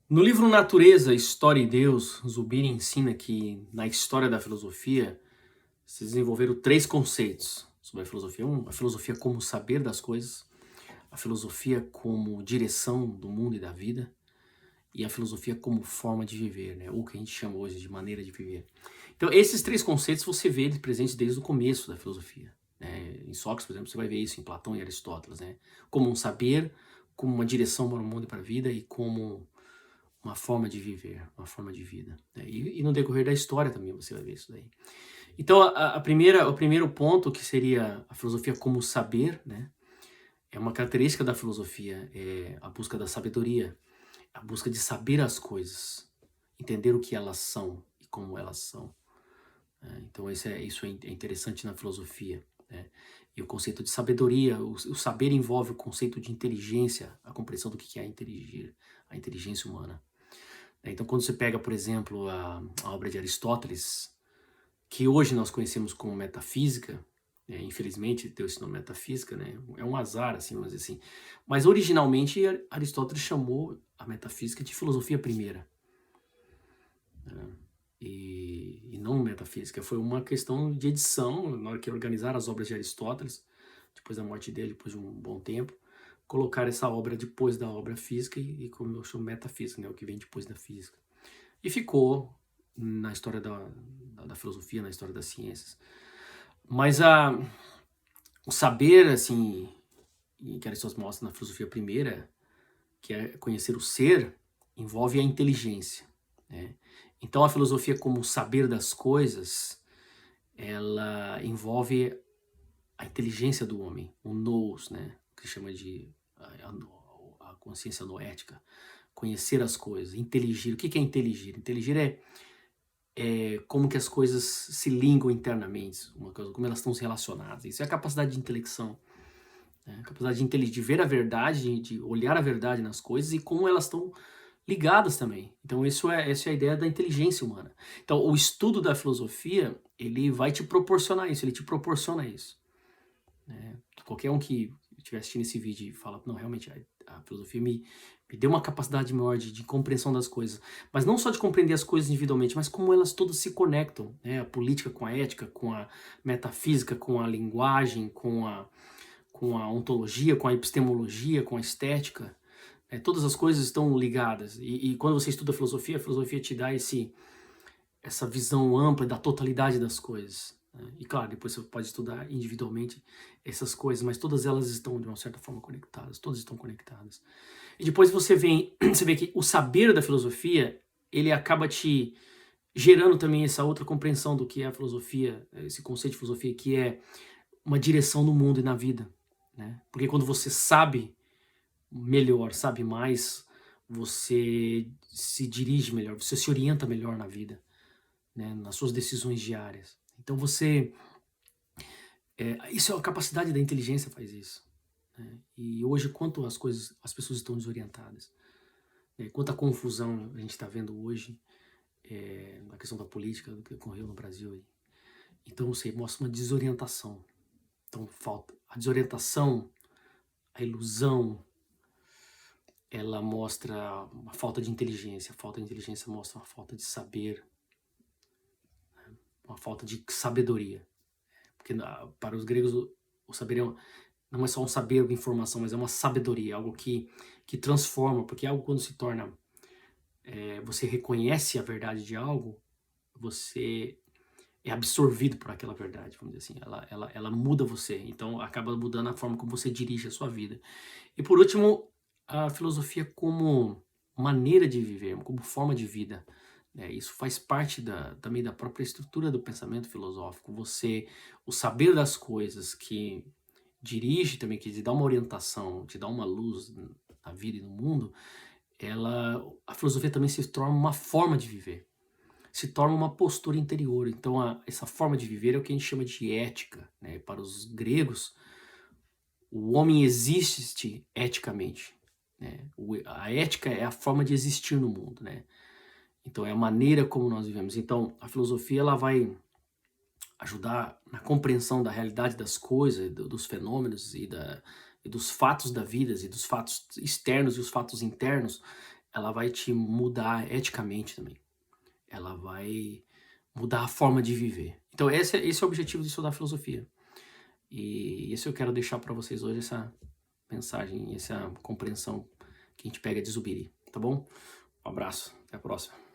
No livro Natureza, História e Deus, Zubiri ensina que na história da filosofia se desenvolveram três conceitos sobre a filosofia. A filosofia como saber das coisas, a filosofia como direção do mundo e da vida, e a filosofia como forma de viver, né? Ou que a gente chama hoje de maneira de viver. Então, esses três conceitos você vê eles presentes desde o começo da filosofia, né? Em Sócrates, por exemplo, você vai ver isso em Platão e Aristóteles, né? Como um saber, como uma direção para o mundo e para a vida e como uma forma de viver, uma forma de vida, né? E no decorrer da história também você vai ver isso daí. Então, o primeiro ponto que seria a filosofia como saber, né? É uma característica da filosofia, é a busca da sabedoria, a busca de saber as coisas, entender o que elas são e como elas são, né? Então, isso é interessante na filosofia, né? E o conceito de sabedoria, o saber envolve o conceito de inteligência, a compreensão do que é inteligir, a inteligência humana. Então, quando você pega, por exemplo, a obra de Aristóteles, que hoje nós conhecemos como metafísica, infelizmente deu esse nome metafísica, né? É um azar, assim, vamos dizer assim. Mas originalmente Aristóteles chamou a metafísica de filosofia primeira, né? E não metafísica, foi uma questão de edição, na hora que organizaram as obras de Aristóteles, depois da morte dele, depois de um bom tempo, colocar essa obra depois da obra física e como eu chamo metafísica, né? O que vem depois da física. E ficou na história da filosofia, na história das ciências. Mas o saber, assim, que Aristóteles mostra na filosofia primeira, que é conhecer o ser, envolve a inteligência, né? Então a filosofia como saber das coisas, ela envolve a inteligência do homem, o nous, né? Que chama de a consciência noética, conhecer as coisas, inteligir. O que é inteligir? Inteligir é como que as coisas se ligam internamente, uma coisa, como elas estão se relacionadas. Isso é a capacidade de intelecção, né? A capacidade de ver a verdade, de olhar a verdade nas coisas e como elas estão ligadas também. Então essa é a ideia da inteligência humana. Então o estudo da filosofia, ele vai te proporcionar isso, ele te proporciona isso, né? Qualquer um que estiver assistindo esse vídeo e fala, não, realmente a filosofia me deu uma capacidade maior de compreensão das coisas, mas não só de compreender as coisas individualmente, mas como elas todas se conectam, né? A política com a ética, com a metafísica, com a linguagem, com a ontologia, com a epistemologia, com a estética, né? Todas as coisas estão ligadas, e quando você estuda a filosofia te dá essa visão ampla da totalidade das coisas, né? E claro, depois você pode estudar individualmente essas coisas, mas todas elas estão de uma certa forma conectadas, todas estão conectadas. E depois você vê que o saber da filosofia, ele acaba te gerando também essa outra compreensão do que é a filosofia, esse conceito de filosofia, que é uma direção no mundo e na vida, né? Porque quando você sabe melhor, sabe mais, você se dirige melhor, você se orienta melhor na vida, né? Nas suas decisões diárias. Então isso é a capacidade da inteligência faz isso, né? E hoje quanto as pessoas estão desorientadas, né? Quanta confusão a gente está vendo hoje, na questão da política, do que ocorreu no Brasil aí. Então você mostra uma desorientação. Então falta a desorientação, a ilusão, ela mostra uma falta de inteligência. A falta de inteligência mostra uma falta de saber, uma falta de sabedoria. Porque para os gregos o saber não é só um saber de informação, mas é uma sabedoria, algo que transforma, porque algo quando se torna, você reconhece a verdade de algo, você é absorvido por aquela verdade, vamos dizer assim, ela muda você, então acaba mudando a forma como você dirige a sua vida. E por último, a filosofia como maneira de viver, como forma de vida, né? Isso faz parte também da própria estrutura do pensamento filosófico, o saber das coisas que dirige também, que te dá uma orientação, te dá uma luz na vida e no mundo, a filosofia também se torna uma forma de viver, se torna uma postura interior. Então, essa forma de viver é o que a gente chama de ética, né? Para os gregos, o homem existe eticamente, né? A ética é a forma de existir no mundo, né? Então, é a maneira como nós vivemos. Então, a filosofia ela vai ajudar na compreensão da realidade das coisas, dos fenômenos e dos fatos da vida, e dos fatos externos e os fatos internos, ela vai te mudar eticamente também. Ela vai mudar a forma de viver. Então esse é o objetivo de estudar filosofia. E isso eu quero deixar para vocês hoje, essa mensagem, essa compreensão que a gente pega de Zubiri, tá bom? Um abraço, até a próxima.